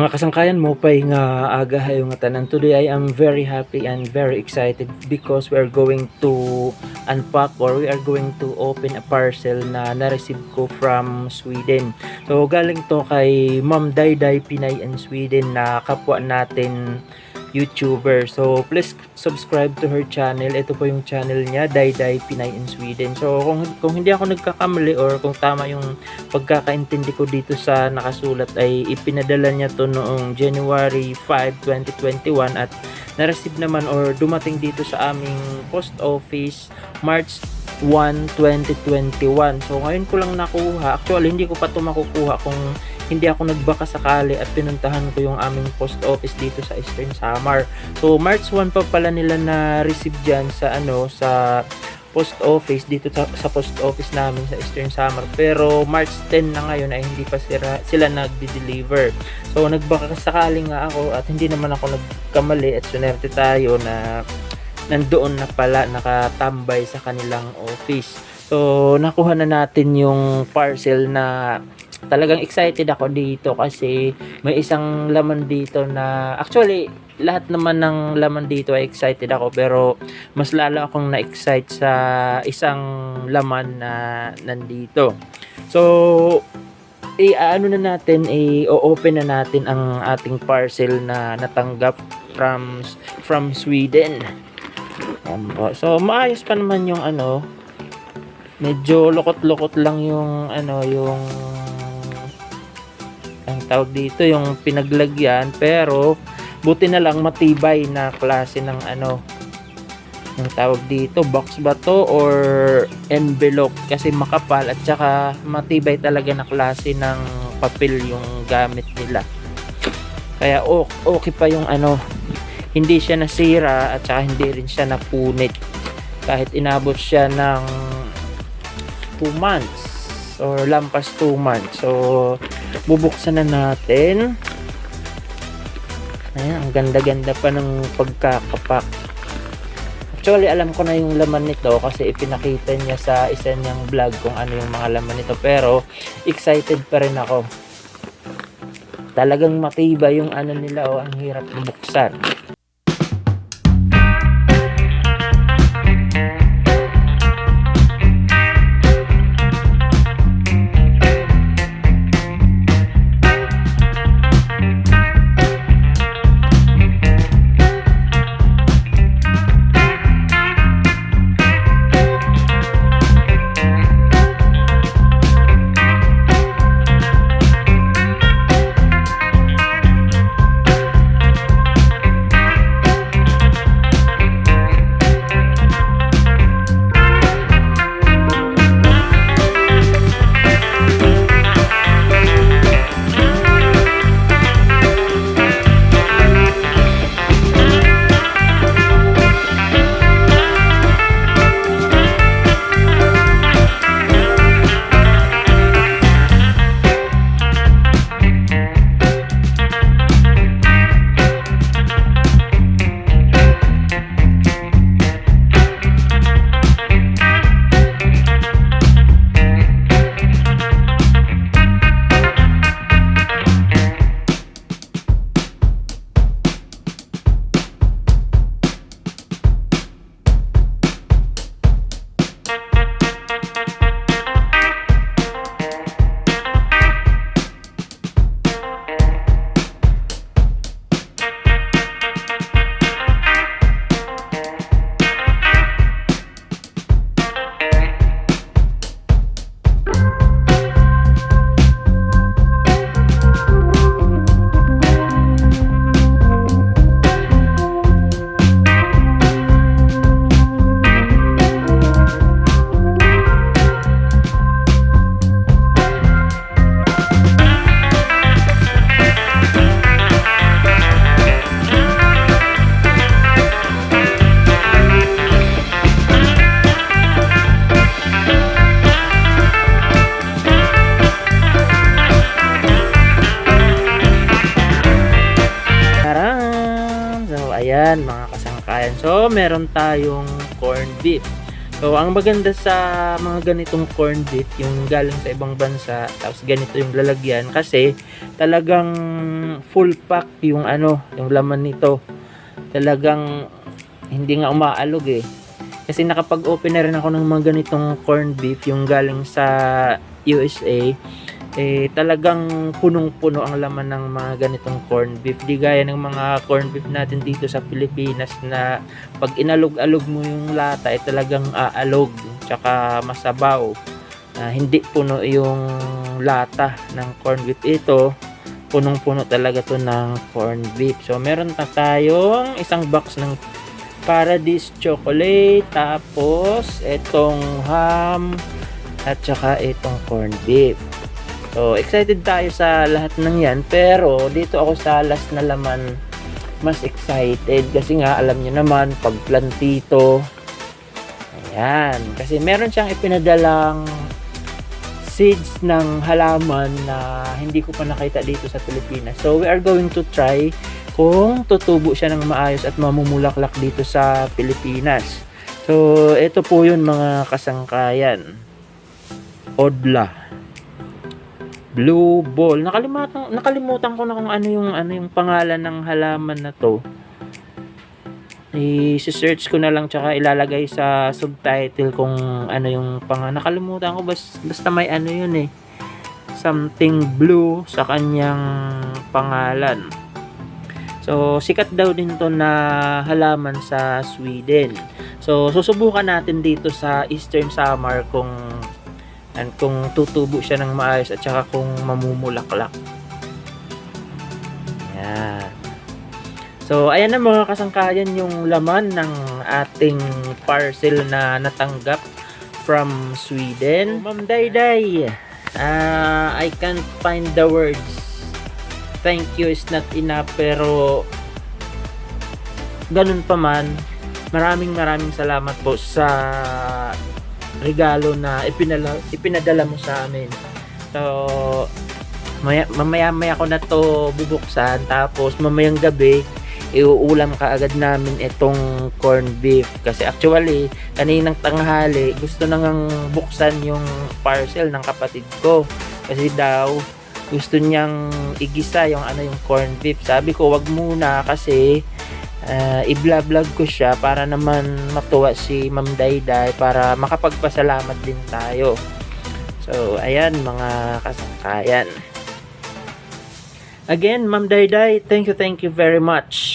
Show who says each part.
Speaker 1: Mga kasangkayan mo pay nga aga hayo nga tanan. Today I am very happy and very excited because we are going to unpack or we are going to open a parcel na na-receive ko from Sweden. So galing to kay Ma'am Dayday Pinay in Sweden na kapwa natin YouTuber. So please subscribe to her channel. Ito po yung channel niya, Dayday Pinay in Sweden. So kung hindi ako nagkakamali or kung tama yung pagkakaintindi ko dito sa nakasulat ay ipinadala niya to noong January 5, 2021 at na-receive naman or dumating dito sa aming post office March 1, 2021. So ngayon ko lang nakuha. Actually hindi ko pa to makukuha kung hindi ako nagbaka sakali at pinuntahan ko yung aming post office dito sa Eastern Samar. So March 1 pa pala nila na receive diyan sa sa post office dito sa post office namin sa Eastern Samar. Pero March 10 na ngayon ay hindi pa sila nagde-deliver. So nagbaka sakali nga ako at hindi naman ako nagkamali at sunerte tayo na nandoon na pala nakatambay sa kanilang office. So nakuha na natin yung parcel na talagang excited ako dito kasi may isang laman dito na actually lahat naman ng laman dito ay excited ako pero mas lalo akong na-excite sa isang laman na nandito. So ano na natin i-open na natin ang ating parcel na natanggap from Sweden. So maayos pa naman yung medyo lukot-lukot lang yung yung ang tawag dito yung pinaglagyan pero buti na lang matibay na klase ng yung tawag dito box ba to or envelope kasi makapal at saka matibay talaga na klase ng papel yung gamit nila kaya okay pa yung hindi siya nasira at saka hindi rin siya napunit kahit inabot siya ng 2 months or lampas 2 months. So bubuksan na natin. Ayan, ang ganda-ganda pa ng pagkakapak. Actually alam ko na yung laman nito kasi ipinakita niya sa isa niyang vlog kung ano yung mga laman nito pero excited pa rin ako. Talagang matibay yung nila ang hirap buksan. Ayan mga kasangkayan. So meron tayong corned beef. So, ang maganda sa mga ganitong corned beef, yung galing sa ibang bansa, tapos ganito yung lalagyan, kasi talagang full pack yung yung laman nito. Talagang hindi nga umaalog eh. Kasi nakapag-open na rin ako ng mga ganitong corned beef, yung galing sa USA. Talagang punong-puno ang laman ng mga ganitong corned beef. Di gaya ng mga corned beef natin dito sa Pilipinas na pag inalog-alog mo yung lata, talagang aalog, tsaka masabaw. Hindi puno yung lata ng corned beef. Ito, punong-puno talaga to ng corned beef. So, meron na tayong isang box ng Paradise chocolate, tapos itong ham, at saka itong corned beef. So, excited tayo sa lahat ng yan, pero dito ako sa last na laman mas excited kasi nga alam niyo naman pag plantito, ayan, kasi meron siyang ipinadalang seeds ng halaman na hindi ko pa nakita dito sa Pilipinas. So, we are going to try kung tutubo siya ng maayos at mamumulaklak dito sa Pilipinas. So, ito po yun mga kasangkayan. Odla. Blue ball. Nakalimutan ko na kung ano yung pangalan ng halaman na to. I-search ko na lang tsaka ilalagay sa subtitle kung ano yung nakalimutan ko, basta may yun eh. Something blue sa kanyang pangalan. So, sikat daw din to na halaman sa Sweden. So, susubukan natin dito sa Eastern Samar kung tutubo siya ng maayos at saka kung mamumulaklak. Ayan. So, ayan na mga kasangkayan yung laman ng ating parcel na natanggap from Sweden. Ma'am Dayday, I can't find the words. Thank you is not enough, pero ganun pa man, maraming salamat po sa regalo na ipinadala mo sa amin. So, mamaya ko na to bubuksan, tapos mamayang gabi iuulam ka agad namin itong corned beef. Kasi actually, kaninang tanghali, gusto nang buksan yung parcel ng kapatid ko. Kasi daw, gusto niyang igisa yung yung corned beef. Sabi ko, wag muna kasi i-vlog ko siya para naman matuwa si Ma'am Dayday para makapagpasalamat din tayo. So, ayan mga kasangkayan. Again, Ma'am Dayday, thank you very much.